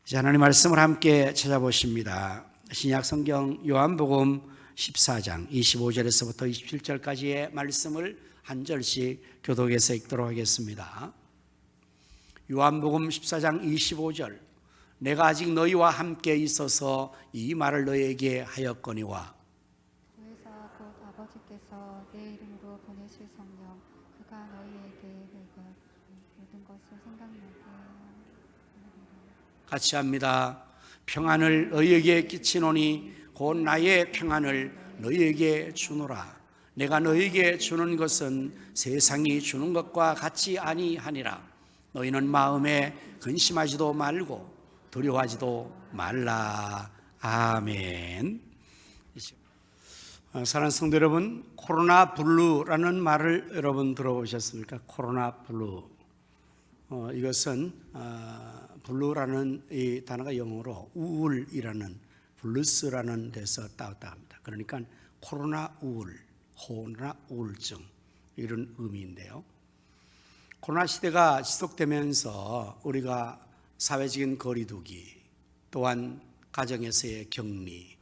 이제 하나님 말씀을 함께 찾아보십니다. 신약 성경 요한복음 14장 25절에서부터 27절까지의 말씀을 한 절씩 교독해서 읽도록 하겠습니다. 요한복음 14장 25절. 내가 아직 너희와 함께 있어서 이 말을 너희에게 하였거니와 주의사 곧 아버지께서 내 이름으로 보내실 성령 그가 너희에게 모든 것을 생각나게 같이 합니다. 평안을 너희에게 끼치노니 곧 나의 평안을 너희에게 주노라. 내가 너희에게 주는 것은 세상이 주는 것과 같이 아니하니라. 너희는 마음에 근심하지도 말고 두려워하지도 말라. 아멘. 사랑하는 성도 여러분, 코로나 블루라는 말을 여러분 들어보셨습니까? 코로나 블루. 이것은 블루라는 이 단어가 영어로 우울이라는 블루스라는 데서 따왔다 합니다. 그러니까 코로나 우울, 코로나 우울증 이런 의미인데요. 코로나 시대가 지속되면서 우리가 사회적인 거리두기 또한 가정에서의 격리,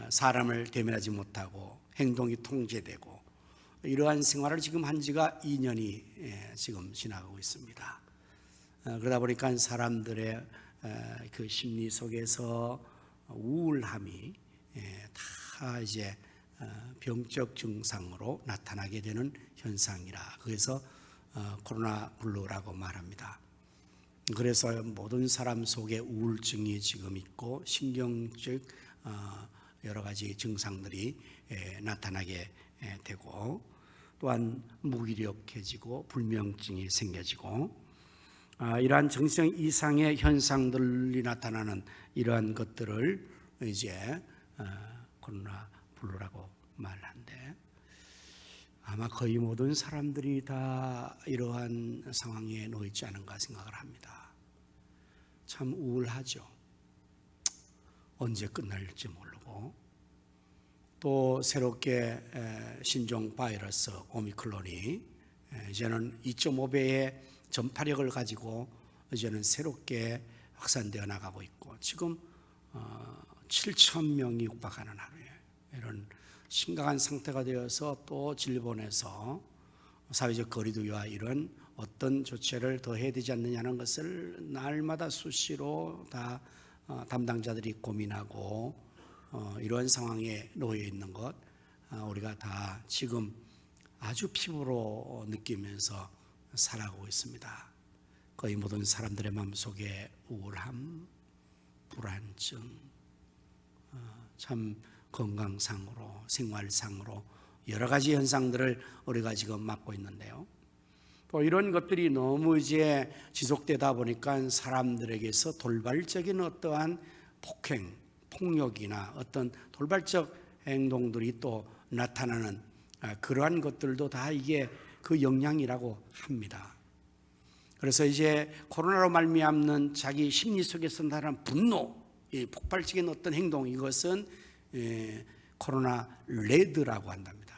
사람을 대면하지 못하고 행동이 통제되고 이러한 생활을 지금 한 지가 2년이 지금 지나가고 있습니다. 그러다 보니까 사람들의 그 심리 속에서 우울함이 다 이제 병적 증상으로 나타나게 되는 현상이라 그래서 코로나 블루라고 말합니다. 그래서 모든 사람 속에 우울증이 지금 있고 신경적 여러 가지 증상들이 나타나게 되고 또한 무기력해지고 불면증이 생겨지고 이러한 정신 이상의 현상들이 나타나는 이러한 것들을 이제 코로나 블루라고 말하는데 아마 거의 모든 사람들이 다 이러한 상황에 놓여 있지 않은가 생각을 합니다. 참 우울하죠. 언제 끝날지 모르고 또 새롭게 신종 바이러스 오미크론이 이제는 2.5배의 전파력을 가지고 이제는 새롭게 확산되어 나가고 있고 지금 7,000명이 육박하는 하루에 이런 심각한 상태가 되어서 또 질본에서 사회적 거리두기와 이런 어떤 조치를 더 해야 되지 않느냐는 것을 날마다 수시로 다 담당자들이 고민하고 이러한 상황에 놓여 있는 것 우리가 다 지금 아주 피부로 느끼면서 살아가고 있습니다. 거의 모든 사람들의 마음속에 우울함, 불안증, 참 건강상으로 생활상으로 여러 가지 현상들을 우리가 지금 맡고 있는데요. 또 이런 것들이 너무 이제 지속되다 보니까 사람들에게서 돌발적인 어떠한 폭행, 폭력이나 어떤 돌발적 행동들이 또 나타나는 그러한 것들도 다 이게 그 영향이라고 합니다. 그래서 이제 코로나로 말미암는 자기 심리 속에서 나타나는 분노, 이 폭발적인 어떤 행동 이것은 코로나 레드라고 한답니다.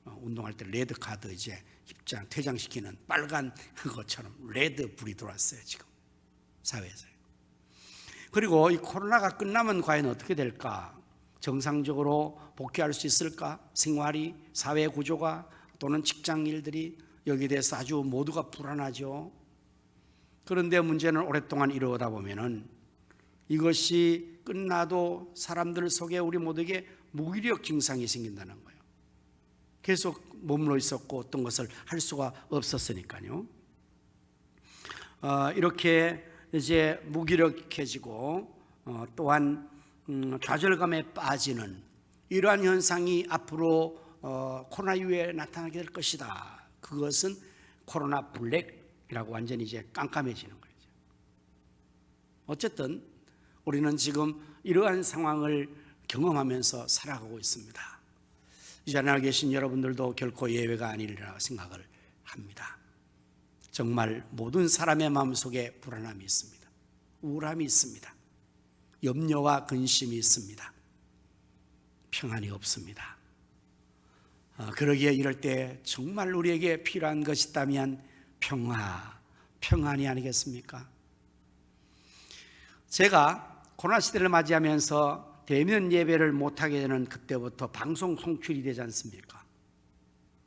운동할 때 레드 카드 이제 입장 퇴장시키는 빨간 것처럼 레드 불이 들어왔어요 지금 사회에서요. 그리고 이 코로나가 끝나면 과연 어떻게 될까? 정상적으로 복귀할 수 있을까? 생활이 사회 구조가 또는 직장 일들이 여기에 대해서 아주 모두가 불안하죠. 그런데 문제는 오랫동안 이러다 보면은 이것이 끝나도 사람들 속에 우리 모두에게 무기력 증상이 생긴다는 거예요. 계속 머물러 있었고 어떤 것을 할 수가 없었으니까요. 이렇게 이제 무기력해지고 또한 좌절감에 빠지는 이러한 현상이 앞으로 코로나 이후에 나타나게 될 것이다. 그것은 코로나 블랙이라고 완전히 이제 깜깜해지는 거죠. 어쨌든 우리는 지금 이러한 상황을 경험하면서 살아가고 있습니다. 이 자리에 계신 여러분들도 결코 예외가 아니리라 생각을 합니다. 정말 모든 사람의 마음속에 불안함이 있습니다. 우울함이 있습니다. 염려와 근심이 있습니다. 평안이 없습니다. 그러기에 이럴 때 정말 우리에게 필요한 것이 있다면 평안이 아니겠습니까? 제가 코로나 시대를 맞이하면서 대면 예배를 못하게 되는 그때부터 방송 송출이 되지 않습니까?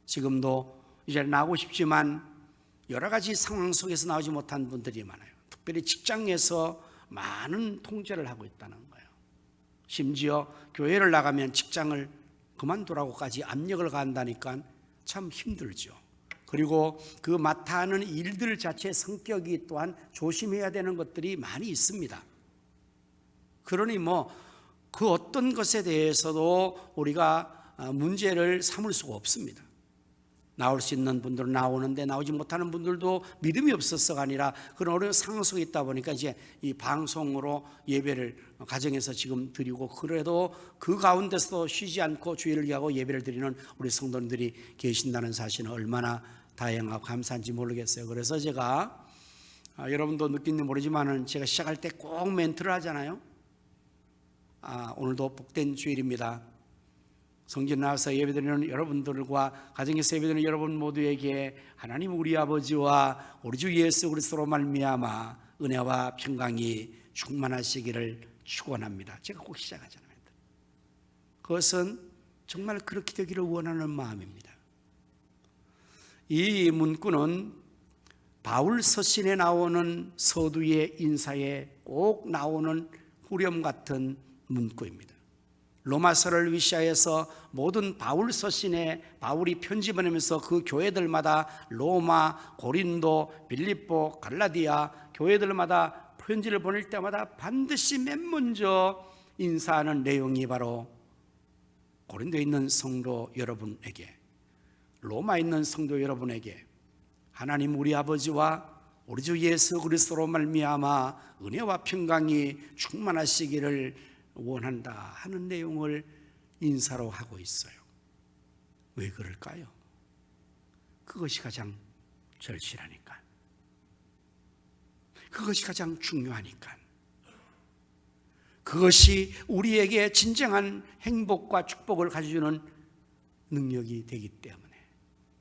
지금도 이제 나오고 싶지만 여러 가지 상황 속에서 나오지 못한 분들이 많아요. 특별히 직장에서 많은 통제를 하고 있다는 거예요. 심지어 교회를 나가면 직장을 그만두라고까지 압력을 가한다니까 참 힘들죠. 그리고 그 맡아 하는 일들 자체의 성격이 또한 조심해야 되는 것들이 많이 있습니다. 그러니 그 어떤 것에 대해서도 우리가 문제를 삼을 수가 없습니다. 나올 수 있는 분들은 나오는데 나오지 못하는 분들도 믿음이 없어서가 아니라 그런 어려운 상황 속에 있다 보니까 이제 이 방송으로 예배를 가정에서 지금 드리고, 그래도 그 가운데서도 쉬지 않고 주의를 기하고 예배를 드리는 우리 성도님들이 계신다는 사실은 얼마나 다양하고 감사한지 모르겠어요. 그래서 제가 여러분도 느낀지 모르지만은 제가 시작할 때 꼭 멘트를 하잖아요. 오늘도 복된 주일입니다. 성전 나와서 예배드리는 여러분들과 가정에서 예배드리는 여러분 모두에게 하나님 우리 아버지와 우리 주 예수 그리스도로 말미암아 은혜와 평강이 충만하시기를 축원합니다. 제가 꼭 시작하잖아요. 그것은 정말 그렇게 되기를 원하는 마음입니다. 이 문구는 바울 서신에 나오는 서두의 인사에 꼭 나오는 후렴 같은 문구입니다. 로마서를 위시하여서 모든 바울 서신에 바울이 편지 보내면서 그 교회들마다 로마, 고린도, 빌립보, 갈라디아 교회들마다 편지를 보낼 때마다 반드시 맨 먼저 인사하는 내용이 바로 고린도에 있는 성도 여러분에게, 로마에 있는 성도 여러분에게 하나님 우리 아버지와 우리 주 예수 그리스도로 말미암아 은혜와 평강이 충만하시기를 원한다 하는 내용을 인사로 하고 있어요. 왜 그럴까요? 그것이 가장 절실하니까, 그것이 가장 중요하니까, 그것이 우리에게 진정한 행복과 축복을 가져주는 능력이 되기 때문에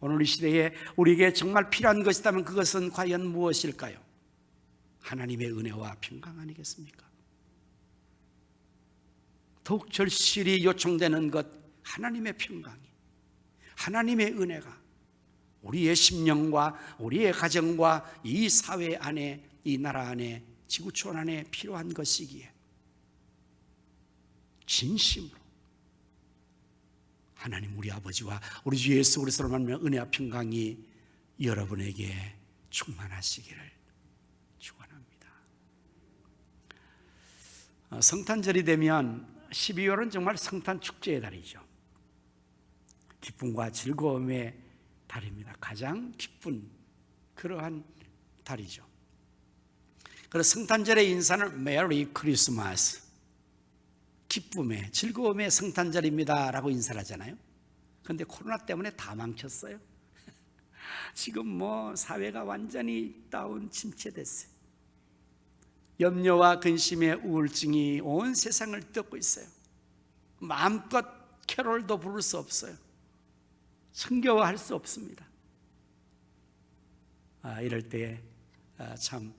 오늘 이 시대에 우리에게 정말 필요한 것이라면 그것은 과연 무엇일까요? 하나님의 은혜와 평강 아니겠습니까? 더욱 절실히 요청되는 것, 하나님의 평강이, 하나님의 은혜가 우리의 심령과 우리의 가정과 이 사회 안에, 이 나라 안에, 지구촌 안에 필요한 것이기에 진심으로 하나님 우리 아버지와 우리 주 예수 그리스도로 말미암아 은혜와 평강이 여러분에게 충만하시기를 축원합니다. 성탄절이 되면 12월은 정말 성탄 축제의 달이죠. 기쁨과 즐거움의 달입니다. 가장 기쁜 그러한 달이죠. 그래서 성탄절의 인사는 메리 크리스마스, 기쁨의 즐거움의 성탄절입니다 라고 인사를 하잖아요. 그런데 코로나 때문에 다 망쳤어요. 지금 사회가 완전히 다운 침체됐어요. 염려와 근심의 우울증이 온 세상을 뒤덮고 있어요. 마음껏 캐롤도 부를 수 없어요. 성교화할 수 없습니다. 이럴 때에 참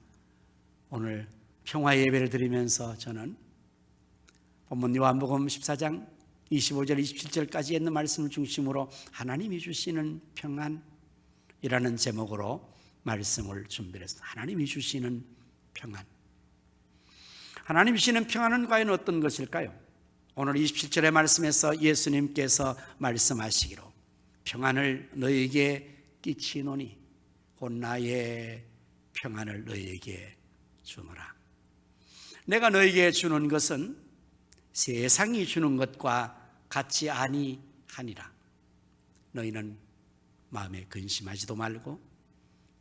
오늘 평화 예배를 드리면서 저는 본문 요한복음 14장 25절 27절까지 있는 말씀을 중심으로 하나님이 주시는 평안이라는 제목으로 말씀을 준비했습니다. 하나님이 주시는 평안. 하나님이 주시는 평안은 과연 어떤 것일까요? 오늘 27절의 말씀에서 예수님께서 말씀하시기로 평안을 너희에게 끼치노니 곧 나의 평안을 너희에게 주노라. 내가 너희에게 주는 것은 세상이 주는 것과 같지 아니하니라. 너희는 마음에 근심하지도 말고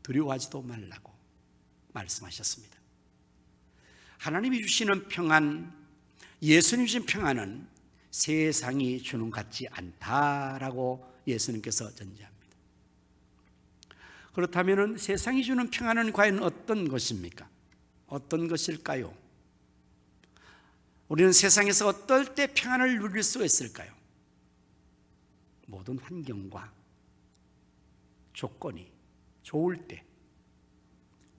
두려워하지도 말라고 말씀하셨습니다. 하나님이 주시는 평안, 예수님 주신 평안은 세상이 주는 것 같지 않다라고 예수님께서 전제합니다. 그렇다면 세상이 주는 평안은 과연 어떤 것입니까? 어떤 것일까요? 우리는 세상에서 어떨 때 평안을 누릴 수가 있을까요? 모든 환경과 조건이 좋을 때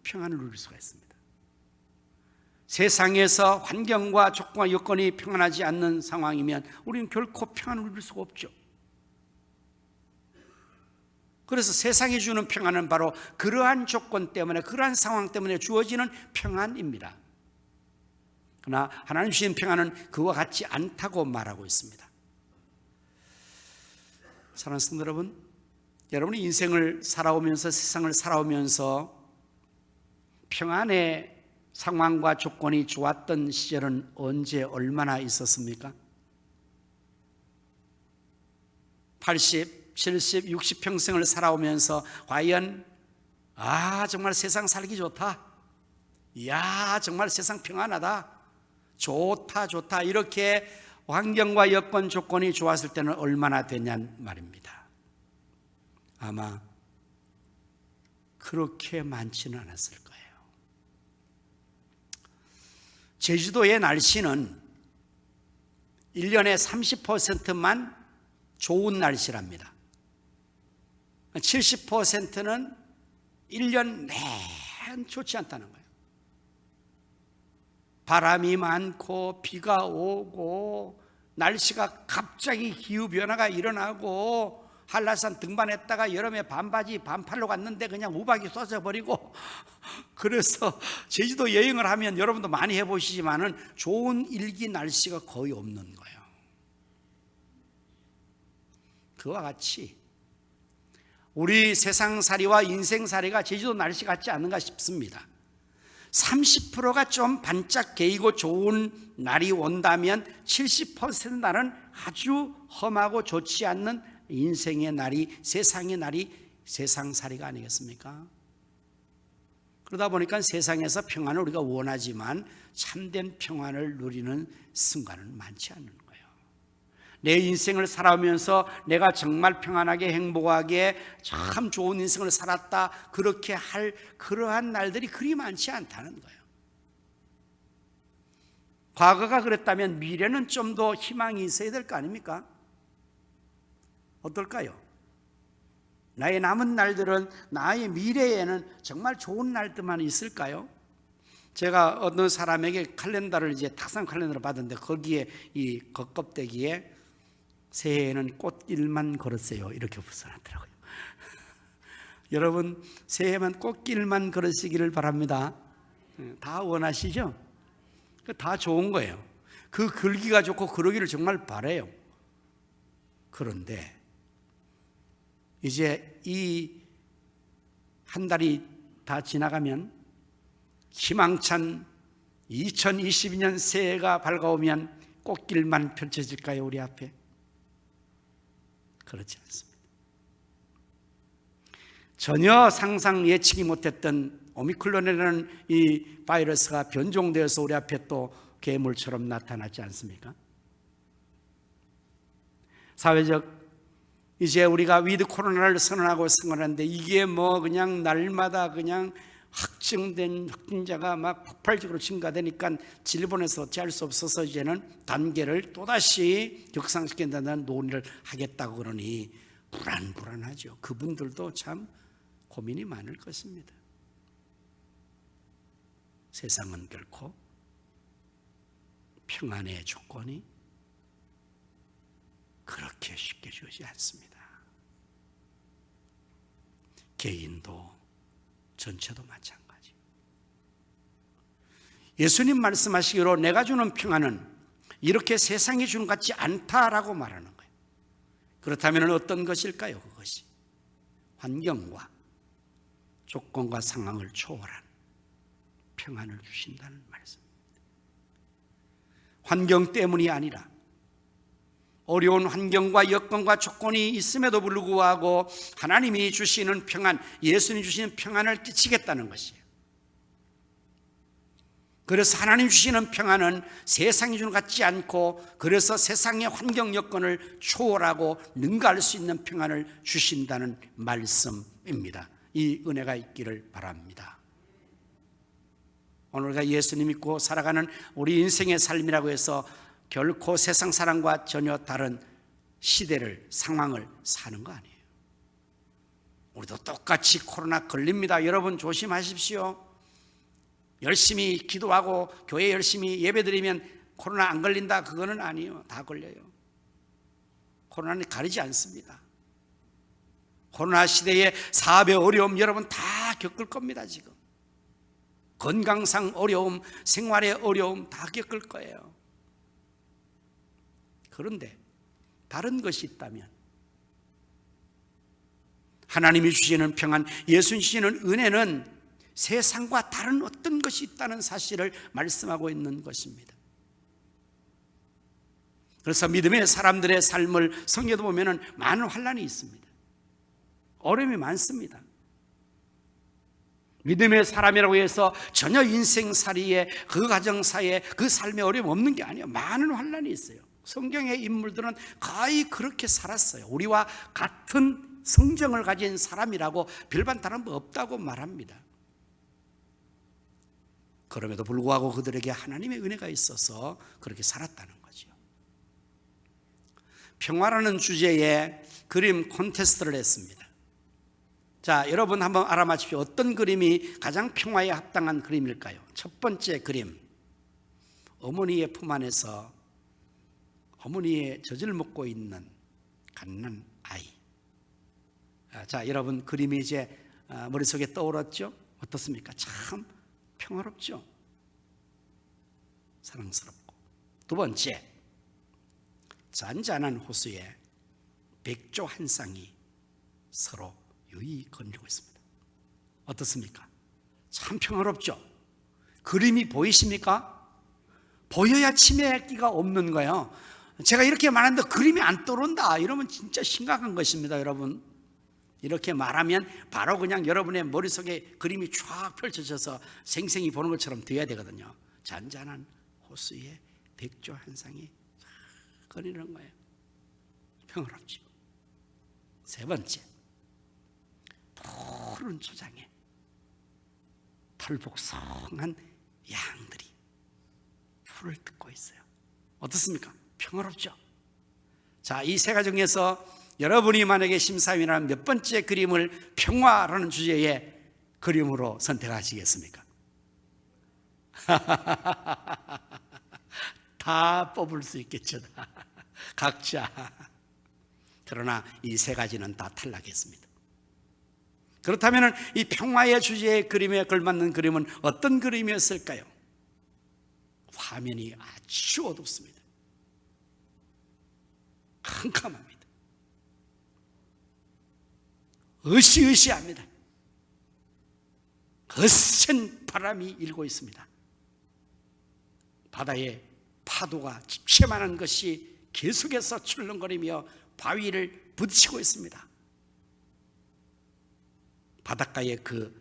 평안을 누릴 수가 있습니다. 세상에서 환경과 조건과 여건이 평안하지 않는 상황이면 우리는 결코 평안을 누릴 수가 없죠. 그래서 세상이 주는 평안은 바로 그러한 조건 때문에, 그러한 상황 때문에 주어지는 평안입니다. 그러나 하나님 주신 평안은 그와 같지 않다고 말하고 있습니다. 사랑하는 성도 여러분, 여러분이 인생을 살아오면서, 세상을 살아오면서 평안의 상황과 조건이 좋았던 시절은 언제 얼마나 있었습니까? 80, 70, 60 평생을 살아오면서 과연 정말 세상 살기 좋다, 이야 정말 세상 평안하다, 좋다 이렇게 환경과 여건 조건이 좋았을 때는 얼마나 됐냔 말입니다. 아마 그렇게 많지는 않았을 거예요. 제주도의 날씨는 1년에 30%만 좋은 날씨랍니다. 70%는 1년 내내 좋지 않다는 거예요. 바람이 많고 비가 오고 날씨가 갑자기 기후변화가 일어나고, 한라산 등반했다가 여름에 반바지 반팔로 갔는데 그냥 우박이 쏟아져버리고, 그래서 제주도 여행을 하면 여러분도 많이 해보시지만은 좋은 일기 날씨가 거의 없는 거예요. 그와 같이 우리 세상살이와 인생살이가 제주도 날씨 같지 않은가 싶습니다. 30%가 좀 반짝 개이고 좋은 날이 온다면 70% 날은 아주 험하고 좋지 않는 인생의 날이, 세상의 날이 세상살이가 아니겠습니까? 그러다 보니까 세상에서 평안을 우리가 원하지만 참된 평안을 누리는 순간은 많지 않는 거예요. 내 인생을 살아오면서 내가 정말 평안하게 행복하게 참 좋은 인생을 살았다, 그렇게 할 그러한 날들이 그리 많지 않다는 거예요. 과거가 그랬다면 미래는 좀 더 희망이 있어야 될 거 아닙니까? 어떨까요? 나의 남은 날들은, 나의 미래에는 정말 좋은 날들만 있을까요? 제가 어느 사람에게 칼렌더를, 이제 탁상 칼렌더를 받았는데 거기에 이 겉껍데기에 새해에는 꽃길만 걸었어요 이렇게 써놨더라고요. 여러분, 새해만 꽃길만 걸으시기를 바랍니다. 다 원하시죠? 다 좋은 거예요. 그 글기가 좋고 그러기를 정말 바라요. 그런데 이제 이 한 달이 다 지나가면, 희망찬 2022년 새해가 밝아오면 꽃길만 펼쳐질까요, 우리 앞에? 그렇지 않습니다. 전혀 상상 예측이 못했던 오미크론이라는 이 바이러스가 변종되어서 우리 앞에 또 괴물처럼 나타났지 않습니까? 사회적, 이제 우리가 위드 코로나를 선언하고 선언하는데 이게 뭐 그냥 날마다 그냥 확정된 확진자가 막 폭발적으로 증가되니까 질본에서 어찌할 수 없어서 이제는 단계를 또다시 격상시킨다는 논의를 하겠다고 그러니 불안하죠. 그분들도 참 고민이 많을 것입니다. 세상은 결코 평안의 조건이 그렇게 쉽게 주지 않습니다. 개인도 전체도 마찬가지. 예수님 말씀하시기로 내가 주는 평안은 이렇게 세상이 주는 것 같지 않다라고 말하는 거예요. 그렇다면 어떤 것일까요? 그것이 환경과 조건과 상황을 초월한 평안을 주신다는 말씀입니다. 환경 때문이 아니라 어려운 환경과 여건과 조건이 있음에도 불구하고 하나님이 주시는 평안, 예수님이 주시는 평안을 끼치겠다는 것이에요. 그래서 하나님 주시는 평안은 세상이 주는 것 같지 않고, 그래서 세상의 환경 여건을 초월하고 능가할 수 있는 평안을 주신다는 말씀입니다. 이 은혜가 있기를 바랍니다. 오늘 우리가 예수님 믿고 살아가는 우리 인생의 삶이라고 해서 결코 세상 사람과 전혀 다른 시대를, 상황을 사는 거 아니에요. 우리도 똑같이 코로나 걸립니다. 여러분 조심하십시오. 열심히 기도하고 교회 열심히 예배드리면 코로나 안 걸린다, 그거는 아니에요. 다 걸려요. 코로나는 가리지 않습니다. 코로나 시대의 사업의 어려움 여러분 다 겪을 겁니다. 지금 건강상 어려움, 생활의 어려움 다 겪을 거예요. 그런데 다른 것이 있다면, 하나님이 주시는 평안, 예수 주시는 은혜는 세상과 다른 어떤 것이 있다는 사실을 말씀하고 있는 것입니다. 그래서 믿음의 사람들의 삶을 성경에도 보면 많은 환난이 있습니다. 어려움이 많습니다. 믿음의 사람이라고 해서 전혀 인생살이에, 그 가정사에, 그 삶에 어려움 없는 게 아니에요. 많은 환난이 있어요. 성경의 인물들은 거의 그렇게 살았어요. 우리와 같은 성정을 가진 사람이라고 별반 다른 거 없다고 말합니다. 그럼에도 불구하고 그들에게 하나님의 은혜가 있어서 그렇게 살았다는 거죠. 평화라는 주제에 그림 콘테스트를 했습니다. 자, 여러분 한번 알아맞히십시오. 어떤 그림이 가장 평화에 합당한 그림일까요? 첫 번째 그림, 어머니의 품 안에서 어머니의 젖을 먹고 있는 갓난 아이. 자, 여러분 그림이 이제 머릿속에 떠올랐죠? 어떻습니까? 참 평화롭죠? 사랑스럽고. 두 번째, 잔잔한 호수에 백조 한 쌍이 서로 유이 건지고 있습니다. 어떻습니까? 참 평화롭죠? 그림이 보이십니까? 보여야 치매기가 없는 거예요. 제가 이렇게 말하는데 그림이 안 떠오른다 이러면 진짜 심각한 것입니다. 여러분, 이렇게 말하면 바로 그냥 여러분의 머릿속에 그림이 쫙 펼쳐져서 생생히 보는 것처럼 되어야 되거든요. 잔잔한 호수에 백조 한 쌍이 거리는 거예요. 평화롭죠. 세 번째, 푸른 초장에 털복성한 양들이 풀을 뜯고 있어요. 어떻습니까? 평화롭죠? 자, 이 세 가지 중에서 여러분이 만약에 심사위원이라면 몇 번째 그림을 평화라는 주제의 그림으로 선택하시겠습니까? 다 뽑을 수 있겠죠. 각자. 그러나 이 세 가지는 다 탈락했습니다. 그렇다면 이 평화의 주제의 그림에 걸맞는 그림은 어떤 그림이었을까요? 화면이 아주 어둡습니다. 캄캄합니다. 으시으시합니다. 거센 바람이 일고 있습니다. 바다에 파도가 집채만한 것이 계속해서 출렁거리며 바위를 부딪히고 있습니다. 바닷가의 그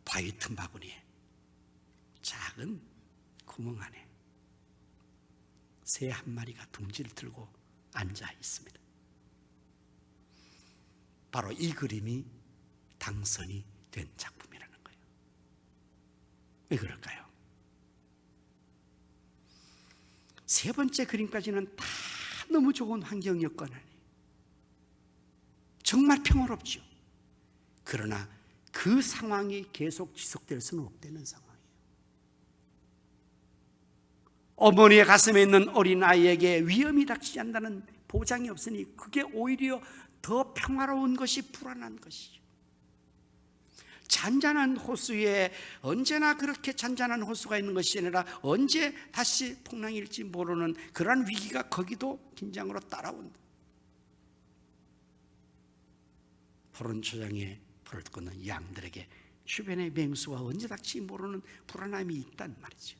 바위 틈바구니에 작은 구멍 안에 새 한 마리가 둥지를 들고 앉아 있습니다. 바로 이 그림이 당선이 된 작품이라는 거예요. 왜 그럴까요? 세 번째 그림까지는 다 너무 좋은 환경 여건 아니에요. 정말 평화롭죠. 그러나 그 상황이 계속 지속될 수는 없다는 상황이에요. 어머니의 가슴에 있는 어린아이에게 위험이 닥치지 않는다는 보장이 없으니 그게 오히려 더 평화로운 것이 불안한 것이죠. 잔잔한 호수에 언제나 그렇게 잔잔한 호수가 있는 것이 아니라 언제 다시 풍랑이 일지 모르는 그러한 위기가 거기도 긴장으로 따라온다. 푸른 초장에 풀을 뜯는 양들에게 주변의 맹수가 언제 닥칠지 모르는 불안함이 있단 말이죠.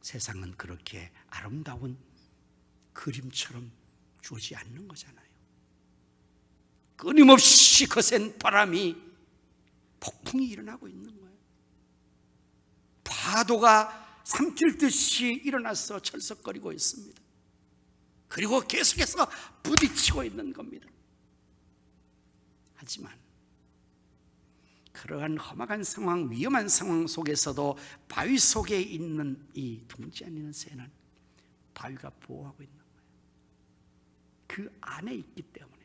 세상은 그렇게 아름다운 그림처럼 주어지지 않는 거잖아요. 끊임없이 거센 바람이 폭풍이 일어나고 있는 거예요. 파도가 삼킬 듯이 일어나서 철썩거리고 있습니다. 그리고 계속해서 부딪히고 있는 겁니다. 하지만 그러한 험악한 상황, 위험한 상황 속에서도 바위 속에 있는 이 둥지 안에 있는 새는 바위가 보호하고 있는 거예요. 그 안에 있기 때문에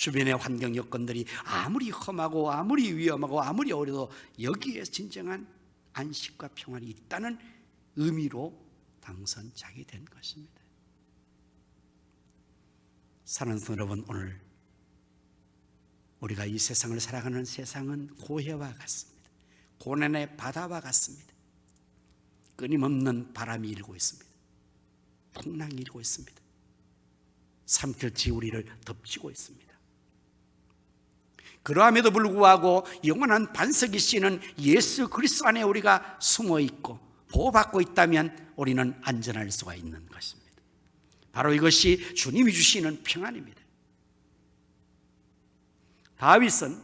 주변의 환경 여건들이 아무리 험하고 아무리 위험하고 아무리 어려도 여기에 진정한 안식과 평안이 있다는 의미로 당선자게 된 것입니다. 사랑하는 성도 여러분, 오늘 우리가 이 세상을 살아가는 세상은 고해와 같습니다. 고난의 바다와 같습니다. 끊임없는 바람이 일고 있습니다. 풍랑이 일고 있습니다. 삼켜치 우리를 덮치고 있습니다. 그러함에도 불구하고 영원한 반석이시는 예수 그리스도 안에 우리가 숨어 있고 보호받고 있다면 우리는 안전할 수가 있는 것입니다. 바로 이것이 주님이 주시는 평안입니다. 다윗은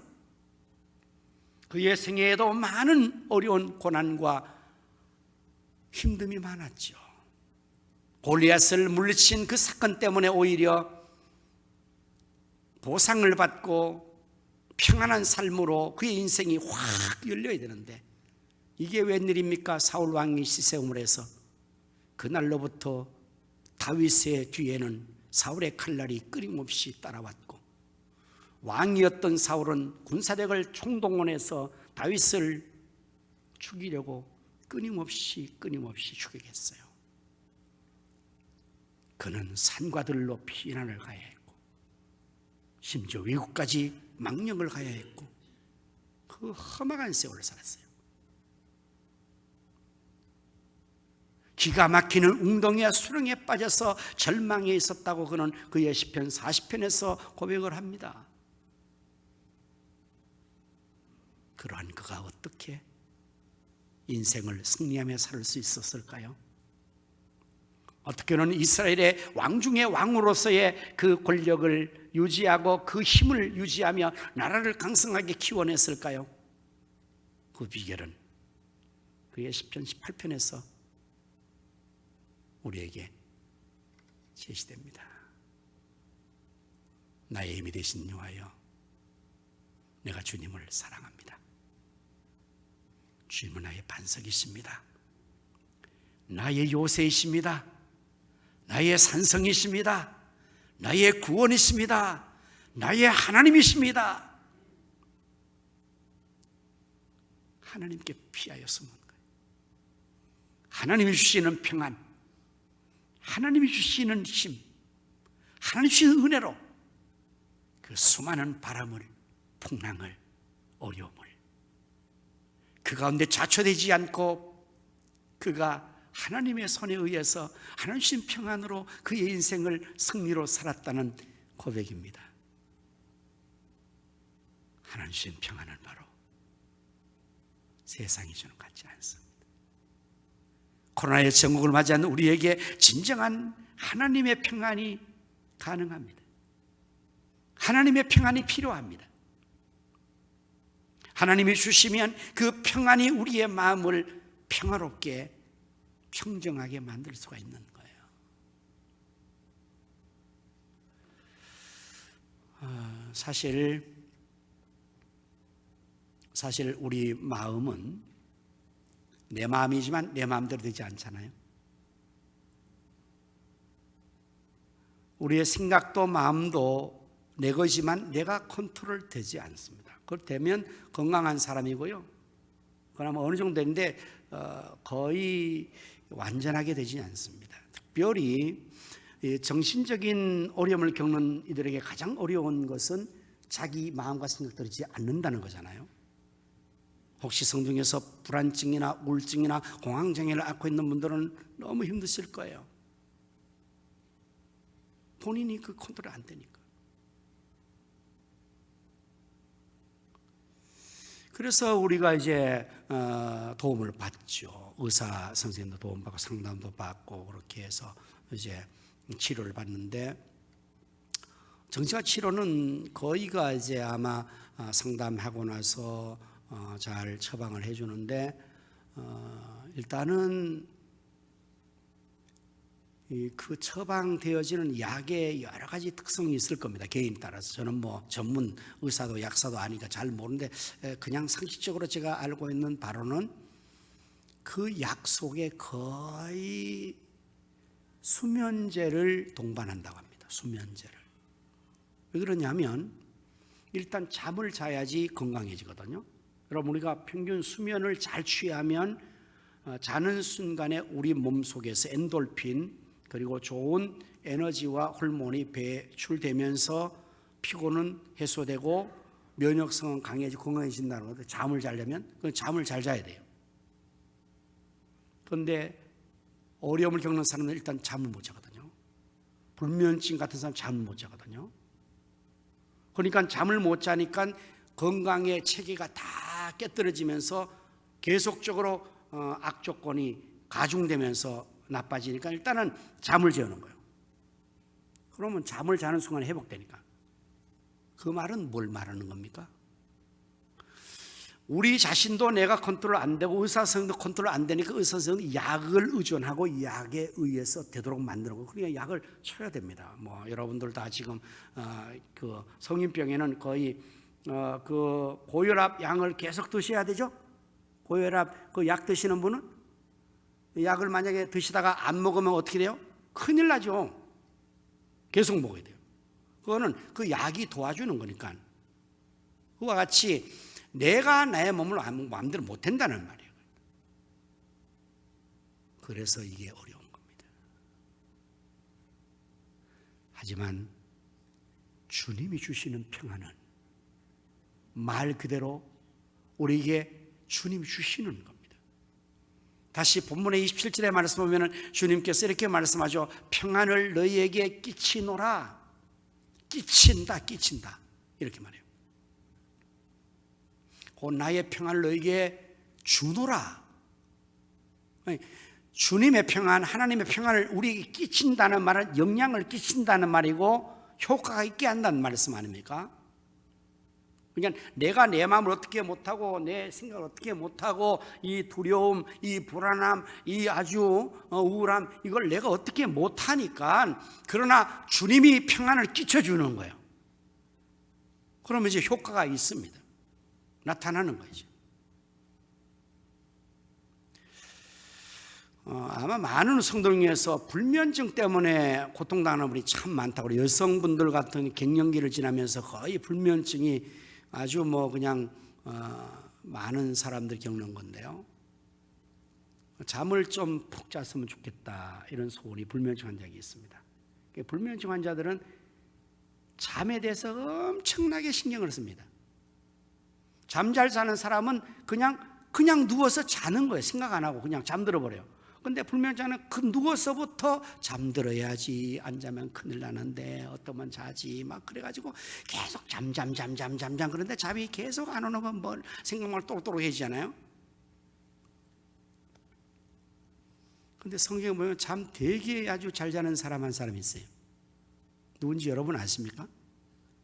그의 생애에도 많은 어려운 고난과 힘듦이 많았죠. 골리앗을 물리친 그 사건 때문에 오히려 보상을 받고 평안한 삶으로 그의 인생이 확 열려야 되는데 이게 웬일입니까? 사울 왕이 시세움을 해서 그날로부터 다윗의 뒤에는 사울의 칼날이 끊임없이 따라왔고 왕이었던 사울은 군사력을 총동원해서 다윗을 죽이려고 끊임없이 추격했어요. 그는 산과 들로 피난을 가야 했고 심지어 외국까지 망령을 가야 했고 그 험악한 세월을 살았어요. 기가 막히는 웅덩이와 수렁에 빠져서 절망에 있었다고 그는 그의 시편 40편에서 고백을 합니다. 그러한 그가 어떻게 인생을 승리하며 살 수 있었을까요? 어떻게는 이스라엘의 왕 중의 왕으로서의 그 권력을 유지하고 그 힘을 유지하며 나라를 강성하게 키워냈을까요? 그 비결은 그의 시편 18편에서 우리에게 제시됩니다. 나의 힘이 되신 여호와여, 내가 주님을 사랑합니다. 주님은 나의 반석이십니다. 나의 요새이십니다. 나의 산성이십니다. 나의 구원이십니다. 나의 하나님이십니다. 하나님께 피하여 숨은 거예요. 하나님이 주시는 평안, 하나님이 주시는 힘, 하나님이 주시는 은혜로 그 수많은 바람을, 풍랑을, 어려움을 그 가운데 좌초되지 않고 그가 하나님의 손에 의해서 하나님 주신 평안으로 그의 인생을 승리로 살았다는 고백입니다. 하나님 주신 평안은 바로 세상이 주는 것 같지 않습니다. 코로나의 전국을 맞이하는 우리에게 진정한 하나님의 평안이 가능합니다. 하나님의 평안이 필요합니다. 하나님이 주시면 그 평안이 우리의 마음을 평화롭게 평정하게 만들 수가 있는 거예요. 사실 우리 마음은 내 마음이지만 내 마음대로 되지 않잖아요. 우리의 생각도 마음도 내 것이지만 내가 컨트롤 되지 않습니다. 그렇게 되면 건강한 사람이고요. 그러면 어느 정도 되는데 거의 완전하게 되지 않습니다. 특별히 정신적인 어려움을 겪는 이들에게 가장 어려운 것은 자기 마음과 생각들이지 않는다는 거잖아요. 혹시 성중에서 불안증이나 우울증이나 공황장애를 앓고 있는 분들은 너무 힘드실 거예요. 본인이 그 컨트롤이 안 되니까. 그래서 우리가 이제 도움을 받죠. 의사 선생님도 도움받고 상담도 받고 그렇게 해서 이제 치료를 받는데 정신과 치료는 거의가 이제 아마 상담하고 나서 잘 처방을 해주는데 일단은 그 처방되어지는 약의 여러 가지 특성이 있을 겁니다. 개인 따라서. 저는 뭐 전문 의사도 약사도 아니까 잘 모르는데 그냥 상식적으로 제가 알고 있는 바로는 그 약 속에 거의 수면제를 동반한다고 합니다. 수면제를. 왜 그러냐면 일단 잠을 자야지 건강해지거든요. 여러분, 우리가 평균 수면을 잘 취하면 자는 순간에 우리 몸속에서 엔돌핀 그리고 좋은 에너지와 호르몬이 배출되면서 피곤은 해소되고 면역성은 강해지고 건강해진다는 거죠. 잠을 자려면 잠을 잘 자야 돼요. 그런데 어려움을 겪는 사람은 일단 잠을 못 자거든요. 불면증 같은 사람 잠을 못 자거든요. 그러니까 잠을 못 자니까 건강의 체계가 다 깨떨어지면서 계속적으로 악조건이 가중되면서 나빠지니까 일단은 잠을 재우는 거예요. 그러면 잠을 자는 순간에 회복되니까. 그 말은 뭘 말하는 겁니까? 우리 자신도 내가 컨트롤 안 되고 의사 선생도 컨트롤 안 되니까 의사 선생은 약을 의존하고 약에 의해서 되도록 만드는 거. 그러니까 약을 쳐야 됩니다. 뭐 여러분들 다 지금 그 성인병에는 거의 그 고혈압 약을 계속 드셔야 되죠. 고혈압 그 약 드시는 분은 약을 만약에 드시다가 안 먹으면 어떻게 돼요? 큰일 나죠. 계속 먹어야 돼요. 그거는 그 약이 도와주는 거니까. 그와 같이 내가 나의 몸을 마음대로 못 한다는 말이에요. 그래서 이게 어려운 겁니다. 하지만 주님이 주시는 평안은 말 그대로 우리에게 주님이 주시는 겁니다. 다시 본문의 27절의 말씀 보면 주님께서 이렇게 말씀하죠. 평안을 너희에게 끼치노라. 끼친다, 끼친다. 이렇게 말해요. 곧 나의 평안을 너희에게 주노라. 주님의 평안, 하나님의 평안을 우리에게 끼친다는 말은 영향을 끼친다는 말이고 효과가 있게 한다는 말씀 아닙니까? 그러니까 내가 내 마음을 어떻게 못하고 내 생각을 어떻게 못하고 이 두려움, 이 불안함, 이 아주 우울함 이걸 내가 어떻게 못하니까 그러나 주님이 평안을 끼쳐주는 거예요. 그러면 이제 효과가 있습니다. 나타나는 거죠. 아마 많은 성도 중에서 불면증 때문에 고통당하는 분이 참 많다고. 여성분들 같은 갱년기를 지나면서 거의 불면증이 아주 뭐 그냥 많은 사람들이 겪는 건데요. 잠을 좀 푹 잤으면 좋겠다 이런 소원이 불면증 환자에게 있습니다. 불면증 환자들은 잠에 대해서 엄청나게 신경을 씁니다. 잠 잘 자는 사람은 그냥 누워서 자는 거예요. 생각 안 하고 그냥 잠들어 버려요. 근데 불면증은 그 누워서부터 잠들어야지, 안 자면 큰일 나는데 어떠면 자지 막 그래가지고 계속 잠 그런데 잠이 계속 안 오는 건 뭘 생각만 또록또록해지잖아요. 근데 성경에 보면 잠 되게 아주 잘 자는 사람 한 사람이 있어요. 누군지 여러분 아십니까?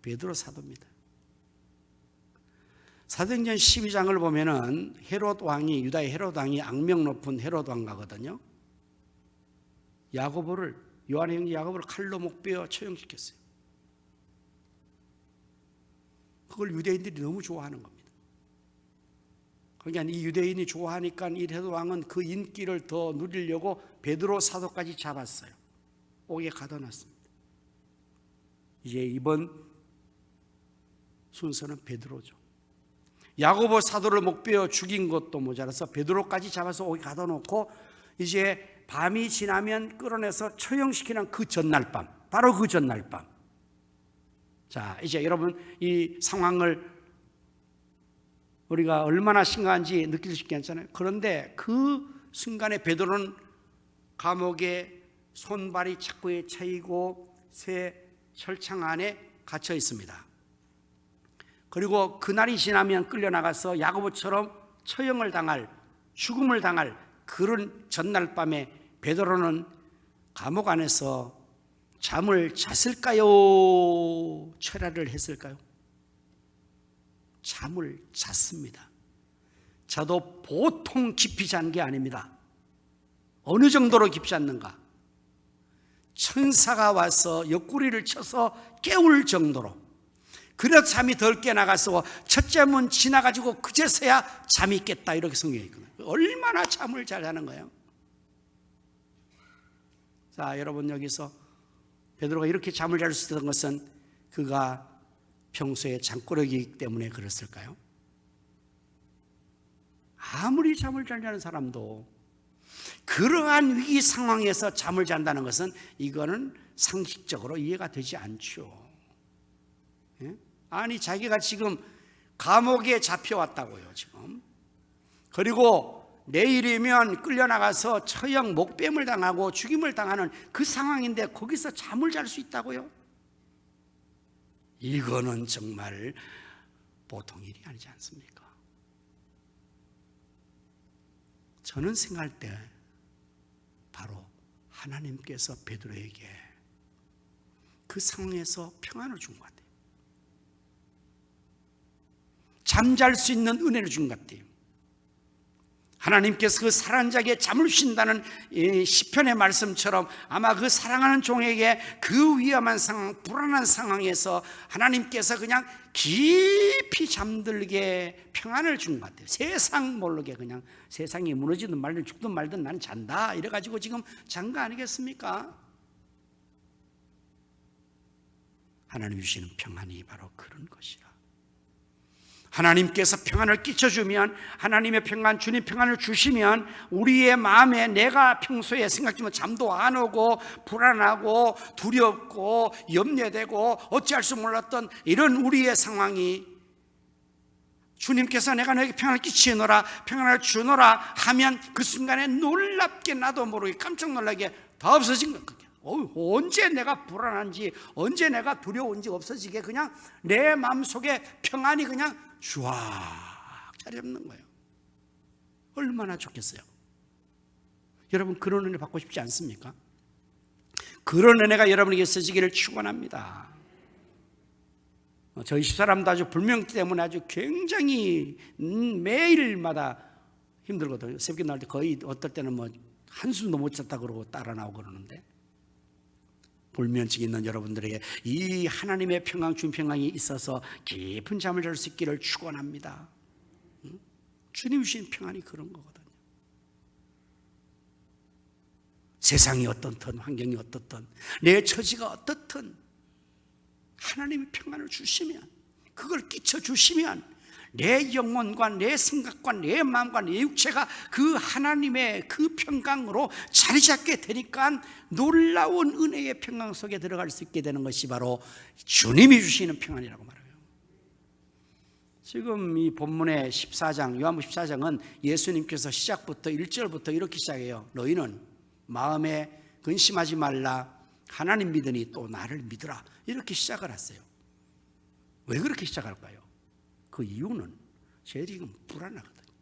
베드로 사도입니다. 사도행전 12장을 보면은 헤롯 왕이, 유다의 헤롯 왕이 악명 높은 헤롯 왕가거든요. 요한의 형제 야고보를 칼로 목베어 처형시켰어요. 그걸 유대인들이 너무 좋아하는 겁니다. 그러니까 이 유대인이 좋아하니까 이 헤롯 왕은 그 인기를 더 누리려고 베드로 사도까지 잡았어요. 옥에 가둬놨습니다. 이제 이번 순서는 베드로죠. 야고보 사도를 목베어 죽인 것도 모자라서 베드로까지 잡아서 옥에 가둬놓고 이제 밤이 지나면 끌어내서 처형시키는 그 전날 밤, 바로 그 전날 밤. 자, 이제 여러분 이 상황을 우리가 얼마나 심각한지 느낄 수 있게 했잖아요. 그런데 그 순간에 베드로는 감옥에 손발이 착고에 차이고 새 철창 안에 갇혀 있습니다. 그리고 그날이 지나면 끌려나가서 야고보처럼 처형을 당할, 죽음을 당할 그런 전날 밤에 베드로는 감옥 안에서 잠을 잤을까요? 철야를 했을까요? 잠을 잤습니다. 자도 보통 깊이 잔 게 아닙니다. 어느 정도로 깊이 잤는가? 천사가 와서 옆구리를 쳐서 깨울 정도로. 그래서 잠이 덜 깨나가서 첫째 문 지나가지고 그제서야 잠이 깼다 이렇게 성경에 있거든요. 얼마나 잠을 잘 자는 거예요. 자, 여러분 여기서 베드로가 이렇게 잠을 잘 수 있었던 것은 그가 평소에 잠꾸러기이기 때문에 그랬을까요? 아무리 잠을 잘 자는 사람도 그러한 위기 상황에서 잠을 잔다는 것은 이거는 상식적으로 이해가 되지 않죠. 예? 아니 자기가 지금 감옥에 잡혀왔다고요 지금. 그리고 내일이면 끌려나가서 처형 목뱀을 당하고 죽임을 당하는 그 상황인데 거기서 잠을 잘 수 있다고요? 이거는 정말 보통 일이 아니지 않습니까? 저는 생각할 때 바로 하나님께서 베드로에게 그 상황에서 평안을 준 것 같아요. 잠잘 수 있는 은혜를 준 것 같아요. 하나님께서 그 사랑하는 자에게 잠을 주신다는 시편의 말씀처럼 아마 그 사랑하는 종에게 그 위험한 상황, 불안한 상황에서 하나님께서 그냥 깊이 잠들게 평안을 준 것 같아요. 세상 모르게 그냥 세상이 무너지든 말든 죽든 말든 나는 잔다 이래가지고 지금 잔 거 아니겠습니까? 하나님 주시는 평안이 바로 그런 것이라. 하나님께서 평안을 끼쳐주면, 하나님의 평안, 주님 평안을 주시면 우리의 마음에 내가 평소에 생각지만 잠도 안 오고 불안하고 두렵고 염려되고 어찌할 수 몰랐던 이런 우리의 상황이 주님께서 내가 너에게 평안을 끼치노라, 평안을 주노라 하면 그 순간에 놀랍게 나도 모르게 깜짝 놀라게 다 없어진 거예요. 언제 내가 불안한지, 언제 내가 두려운지 없어지게 그냥 내 마음속에 평안이 그냥 쫙 자리 잡는 거예요. 얼마나 좋겠어요. 여러분 그런 은혜 받고 싶지 않습니까? 그런 은혜가 여러분에게 있어지기를 축원합니다. 저희 집사람도 아주 불명 때문에 아주 굉장히 매일마다 힘들거든요. 새벽에 나올 때 거의 어떨 때는 뭐 한숨도 못 잤다 그러고 따라 나오고 그러는데, 불면증 있는 여러분들에게 이 하나님의 평강, 주님 평강이 있어서 깊은 잠을 잘 수 있기를 축원합니다. 주님 주신 평안이 그런 거거든요. 세상이 어떻든 환경이 어떻든 내 처지가 어떻든 하나님의 평안을 주시면, 그걸 끼쳐 주시면 내 영혼과 내 생각과 내 마음과 내 육체가 그 하나님의 그 평강으로 자리 잡게 되니까 놀라운 은혜의 평강 속에 들어갈 수 있게 되는 것이 바로 주님이 주시는 평안이라고 말해요. 지금 이 본문의 14장, 요한복음 14장은 예수님께서 시작부터 1절부터 이렇게 시작해요. 너희는 마음에 근심하지 말라, 하나님 믿으니 또 나를 믿으라, 이렇게 시작을 했어요. 왜 그렇게 시작할까요? 그 이유는 저희들이 지금 불안하거든요.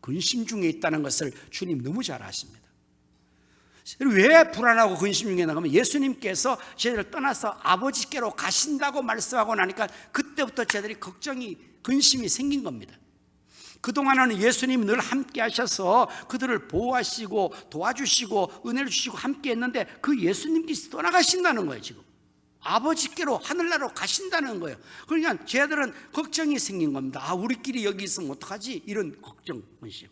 근심 중에 있다는 것을 주님 너무 잘 아십니다. 왜 불안하고 근심 중에 나가면 예수님께서 저희들을 떠나서 아버지께로 가신다고 말씀하고 나니까 그때부터 저희들이 걱정이, 근심이 생긴 겁니다. 그동안은 예수님이 늘 함께 하셔서 그들을 보호하시고 도와주시고 은혜를 주시고 함께 했는데 그 예수님께서 떠나가신다는 거예요. 지금 아버지께로 하늘나라로 가신다는 거예요. 그러니까 쟤들은 걱정이 생긴 겁니다. 아, 우리끼리 여기 있으면 어떡하지? 이런 걱정, 근심.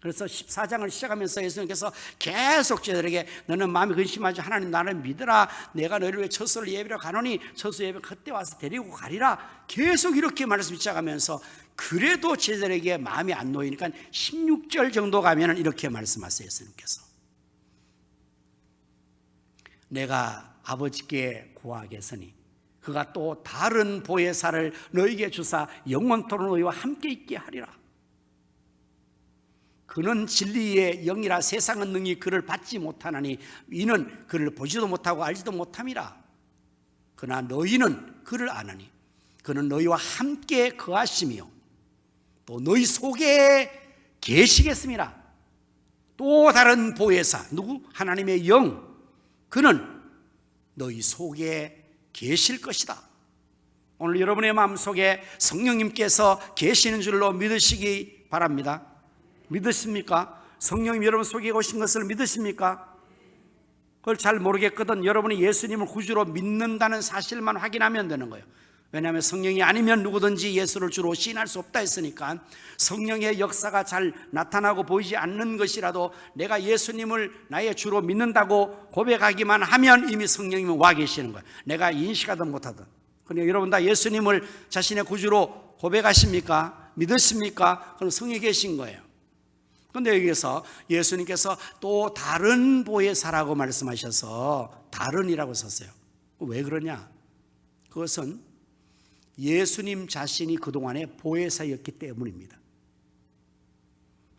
그래서 14장을 시작하면서 예수님께서 계속 쟤들에게 너는 마음이 근심하지, 하나님 나를 믿으라, 내가 너희를 위해 처소를 예비하러 가노니 처소 예비 그때 와서 데리고 가리라, 계속 이렇게 말씀 시작하면서, 그래도 쟤들에게 마음이 안 놓이니까 16절 정도 가면 이렇게 말씀하세요. 예수님께서 내가 아버지께 구하겠으니 그가 또 다른 보혜사를 너희에게 주사 영원토록 너희와 함께 있게 하리라. 그는 진리의 영이라 세상은 능히 그를 받지 못하나니 이는 그를 보지도 못하고 알지도 못함이라. 그러나 너희는 그를 아나니 그는 너희와 함께 거하시며 또 너희 속에 계시겠습니다. 또 다른 보혜사, 누구? 하나님의 영, 그는 너희 속에 계실 것이다. 오늘 여러분의 마음속에 성령님께서 계시는 줄로 믿으시기 바랍니다. 믿으십니까? 성령님 여러분 속에 오신 것을 믿으십니까? 그걸 잘 모르겠거든. 여러분이 예수님을 구주로 믿는다는 사실만 확인하면 되는 거예요. 왜냐하면 성령이 아니면 누구든지 예수를 주로 시인할 수 없다 했으니까, 성령의 역사가 잘 나타나고 보이지 않는 것이라도 내가 예수님을 나의 주로 믿는다고 고백하기만 하면 이미 성령님은 와 계시는 거예요. 내가 인식하든 못하든. 그러니까 여러분 다 예수님을 자신의 구주로 고백하십니까? 믿으십니까? 그럼 성에 계신 거예요. 그런데 여기서 예수님께서 또 다른 보혜사라고 말씀하셔서 다른이라고 썼어요. 왜 그러냐? 그것은 예수님 자신이 그동안의 보혜사였기 때문입니다.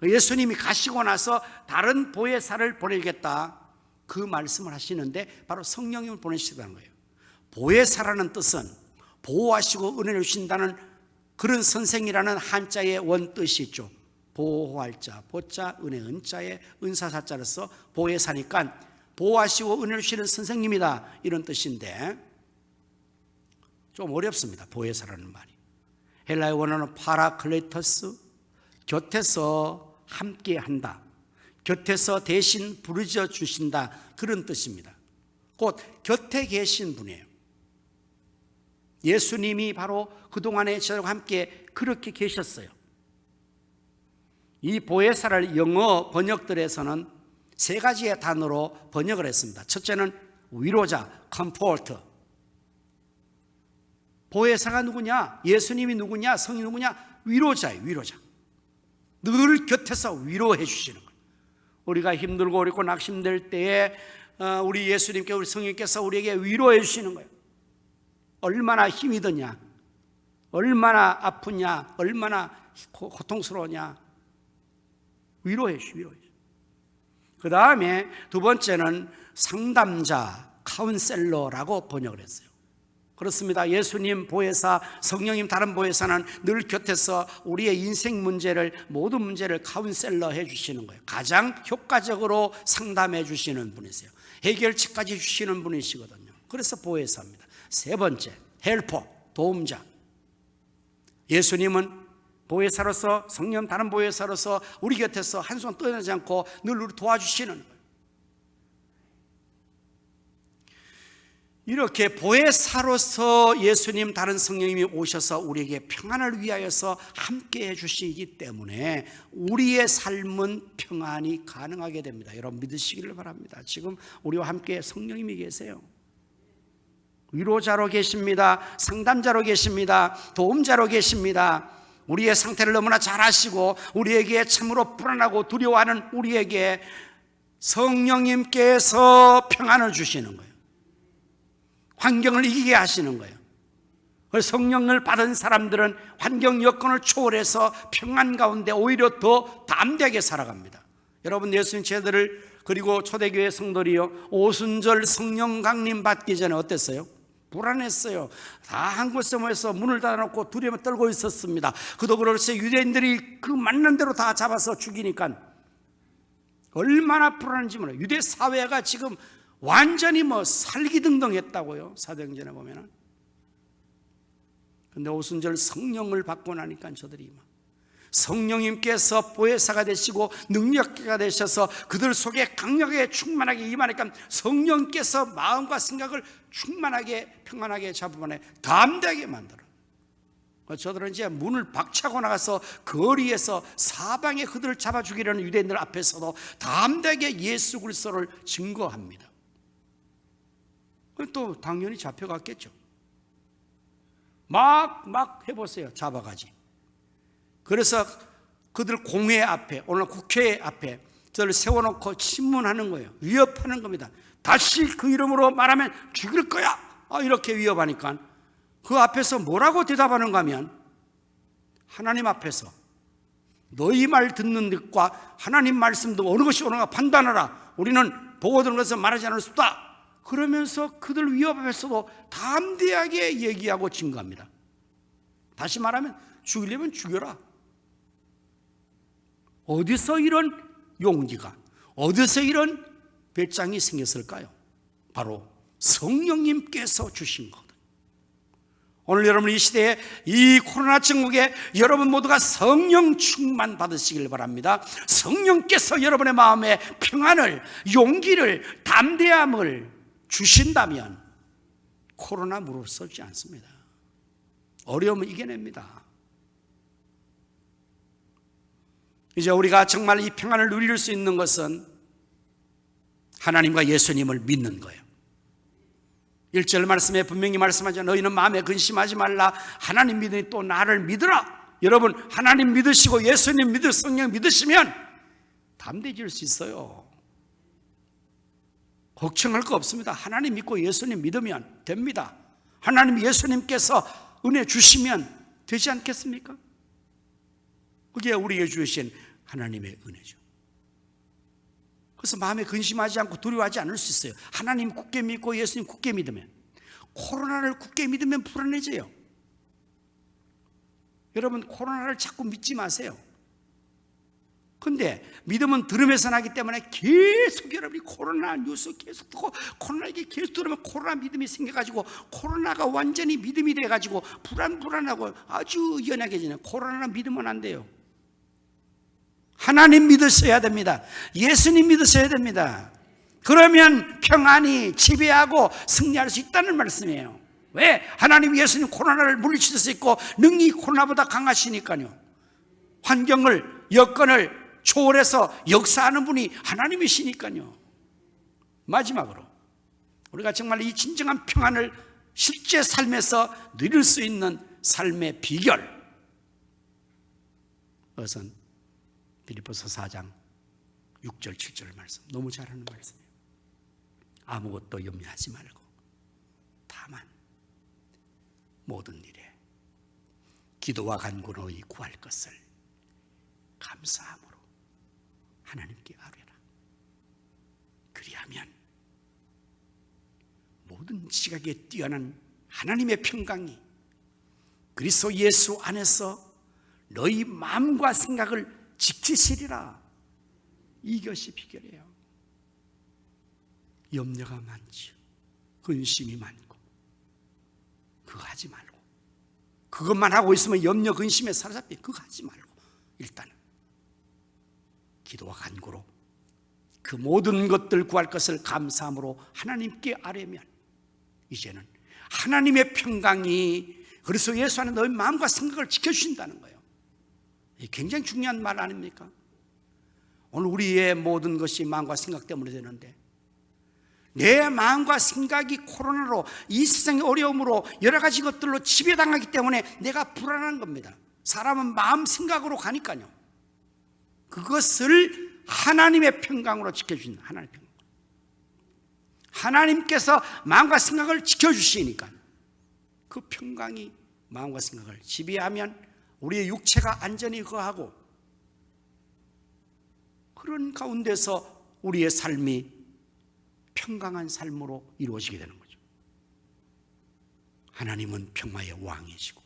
예수님이 가시고 나서 다른 보혜사를 보내겠다, 그 말씀을 하시는데 바로 성령님을 보내시다는 거예요. 보혜사라는 뜻은 보호하시고 은혜를 주신다는 그런 선생이라는 한자의 원뜻이 있죠. 보호할 자, 보자, 은혜, 은자의 은사사자로서 보혜사니까 보호하시고 은혜를 주시는 선생님이다, 이런 뜻인데 좀 어렵습니다. 보혜사라는 말이. 헬라의 원어는 파라클레토스, 곁에서 함께한다, 곁에서 대신 부르짖어 주신다, 그런 뜻입니다. 곧 곁에 계신 분이에요. 예수님이 바로 그동안에 저와 함께 그렇게 계셨어요. 이 보혜사를 영어 번역들에서는 세 가지의 단어로 번역을 했습니다. 첫째는 위로자, comfort. 보혜사가 누구냐? 예수님이 누구냐? 성이 누구냐? 위로자예요. 위로자. 늘 곁에서 위로해 주시는 거예요. 우리가 힘들고 어렵고 낙심될 때에 우리 예수님께, 우리 성령께서 우리에게 위로해 주시는 거예요. 얼마나 힘이 드냐, 얼마나 아프냐, 얼마나 고통스러우냐, 위로해 주시고. 위로해 주시고. 그 다음에 두 번째는 상담자, 카운셀러라고 번역을 했어요. 그렇습니다. 예수님 보혜사, 성령님 다른 보혜사는 늘 곁에서 우리의 인생 문제를, 모든 문제를 카운셀러 해 주시는 거예요. 가장 효과적으로 상담해 주시는 분이세요. 해결책까지 주시는 분이시거든요. 그래서 보혜사입니다. 세 번째, 헬퍼, 도움자. 예수님은 보혜사로서, 성령 다른 보혜사로서 우리 곁에서 한순간 떠나지 않고 늘 우리 도와주시는 거예요. 이렇게 보혜사로서 예수님 다른 성령님이 오셔서 우리에게 평안을 위하여서 함께 해주시기 때문에 우리의 삶은 평안이 가능하게 됩니다. 여러분 믿으시기를 바랍니다. 지금 우리와 함께 성령님이 계세요. 위로자로 계십니다. 상담자로 계십니다. 도움자로 계십니다. 우리의 상태를 너무나 잘 아시고 우리에게 참으로 불안하고 두려워하는 우리에게 성령님께서 평안을 주시는 거예요. 환경을 이기게 하시는 거예요. 성령을 받은 사람들은 환경 여건을 초월해서 평안 가운데 오히려 더 담대하게 살아갑니다. 여러분 예수님 제자들을, 그리고 초대교회 성도들이요, 오순절 성령 강림 받기 전에 어땠어요? 불안했어요. 다 한 곳에 모여서 문을 닫아놓고 두려움에 떨고 있었습니다. 그도 그렇지 유대인들이 그 맞는 대로 다 잡아서 죽이니까 얼마나 불안한지 몰라요. 유대 사회가 지금 완전히 살기등등했다고요. 사도행전에 보면은. 근데 오순절 성령을 받고 나니까 저들이 성령님께서 보혜사가 되시고 능력자가 되셔서 그들 속에 강력하게 충만하게 임하니까 성령께서 마음과 생각을 충만하게 평안하게 잡아내 담대하게 만들어요. 저들은 이제 문을 박차고 나가서 거리에서 사방에 그들을 잡아 죽이려는 유대인들 앞에서도 담대하게 예수 그리스도를 증거합니다. 또 당연히 잡혀갔겠죠. 막 해보세요. 잡아가지. 그래서 그들 공회 앞에, 오늘 국회 앞에 저를 세워놓고 신문하는 거예요. 위협하는 겁니다. 다시 그 이름으로 말하면 죽일 거야, 이렇게 위협하니까 그 앞에서 뭐라고 대답하는가 하면, 하나님 앞에서 너희 말 듣는 것과 하나님 말씀도 어느 것이 옳은가 판단하라. 우리는 보고 들은 것을 말하지 않을 수 없다. 그러면서 그들 위협 앞에서도 담대하게 얘기하고 증거합니다. 다시 말하면 죽이려면 죽여라. 어디서 이런 용기가, 어디서 이런 배짱이 생겼을까요? 바로 성령님께서 주신 것. 오늘 여러분 이 시대에, 이 코로나 증국에 여러분 모두가 성령 충만 받으시길 바랍니다. 성령께서 여러분의 마음에 평안을, 용기를, 담대함을 주신다면 코로나 무릅쓰지 않습니다. 어려움을 이겨냅니다. 이제 우리가 정말 이 평안을 누릴 수 있는 것은 하나님과 예수님을 믿는 거예요. 1절 말씀에 분명히 말씀하죠. 너희는 마음에 근심하지 말라. 하나님 믿으니 또 나를 믿으라. 여러분, 하나님 믿으시고 예수님 믿으 성령 믿으시면 담대해질 수 있어요. 걱정할 거 없습니다. 하나님 믿고 예수님 믿으면 됩니다. 하나님 예수님께서 은혜 주시면 되지 않겠습니까? 그게 우리에게 주신 하나님의 은혜죠. 그래서 마음에 근심하지 않고 두려워하지 않을 수 있어요. 하나님 굳게 믿고 예수님 굳게 믿으면. 코로나를 굳게 믿으면 불안해져요. 여러분, 코로나를 자꾸 믿지 마세요. 근데 믿음은 들으면서 나기 때문에 계속 여러분이 코로나 뉴스 계속 듣고 코로나 이게 계속 들으면 코로나 믿음이 생겨가지고 코로나가 완전히 믿음이 돼가지고 불안하고 아주 연약해지는, 코로나는 믿으면 안 돼요. 하나님 믿으셔야 됩니다. 예수님 믿으셔야 됩니다. 그러면 평안이 지배하고 승리할 수 있다는 말씀이에요. 왜? 하나님 예수님 코로나를 물리칠 수 있고 능히 코로나보다 강하시니까요. 환경을, 여건을 초월해서 역사하는 분이 하나님이시니까요. 마지막으로 우리가 정말 이 진정한 평안을 실제 삶에서 누릴 수 있는 삶의 비결, 그것은 빌립보서 4장 6절 7절 말씀, 너무 잘하는 말씀이에요. 아무것도 염려하지 말고 다만 모든 일에 기도와 간구로 구할 것을 감사함으로 하나님께 아뢰라. 그리하면 모든 지각에 뛰어난 하나님의 평강이 그리스도 예수 안에서 너희 마음과 생각을 지키시리라. 이것이 비결이에요. 염려가 많지요. 근심이 많고 그거 하지 말고, 그것만 하고 있으면 염려 근심에 사로잡혀. 그거 하지 말고 일단은 기도와 간구로 그 모든 것들 구할 것을 감사함으로 하나님께 아뢰면 이제는 하나님의 평강이 그리스도 예수 안에 너희 마음과 생각을 지켜주신다는 거예요. 이게 굉장히 중요한 말 아닙니까? 오늘 우리의 모든 것이 마음과 생각 때문에 되는데, 내 마음과 생각이 코로나로 이 세상의 어려움으로 여러 가지 것들로 지배당하기 때문에 내가 불안한 겁니다. 사람은 마음 생각으로 가니까요. 그것을 하나님의 평강으로 지켜주신 하나님의 평강. 하나님께서 마음과 생각을 지켜주시니까 그 평강이 마음과 생각을 지배하면 우리의 육체가 안전히 거하고, 그런 가운데서 우리의 삶이 평강한 삶으로 이루어지게 되는 거죠. 하나님은 평화의 왕이시고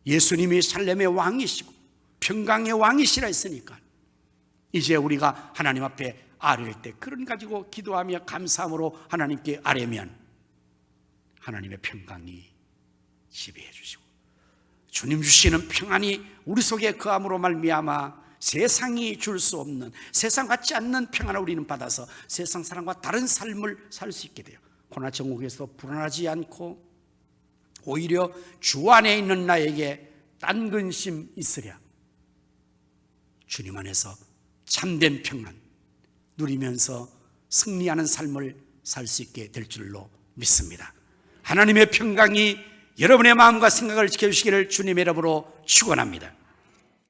예수님이 살렘의 왕이시고 평강의 왕이시라 했으니까 이제 우리가 하나님 앞에 아뢰일 때 그런 가지고 기도하며 감사함으로 하나님께 아뢰면 하나님의 평강이 지배해 주시고 주님 주시는 평안이 우리 속에 거함으로 말미암아 세상이 줄 수 없는, 세상 같지 않는 평안을 우리는 받아서 세상 사람과 다른 삶을 살 수 있게 돼요. 고난천국에서 불안하지 않고 오히려 주 안에 있는 나에게 딴 근심 있으랴 주님 안에서 참된 평안 누리면서 승리하는 삶을 살 수 있게 될 줄로 믿습니다. 하나님의 평강이 여러분의 마음과 생각을 지켜주시기를 주님의 이름으로 축원합니다.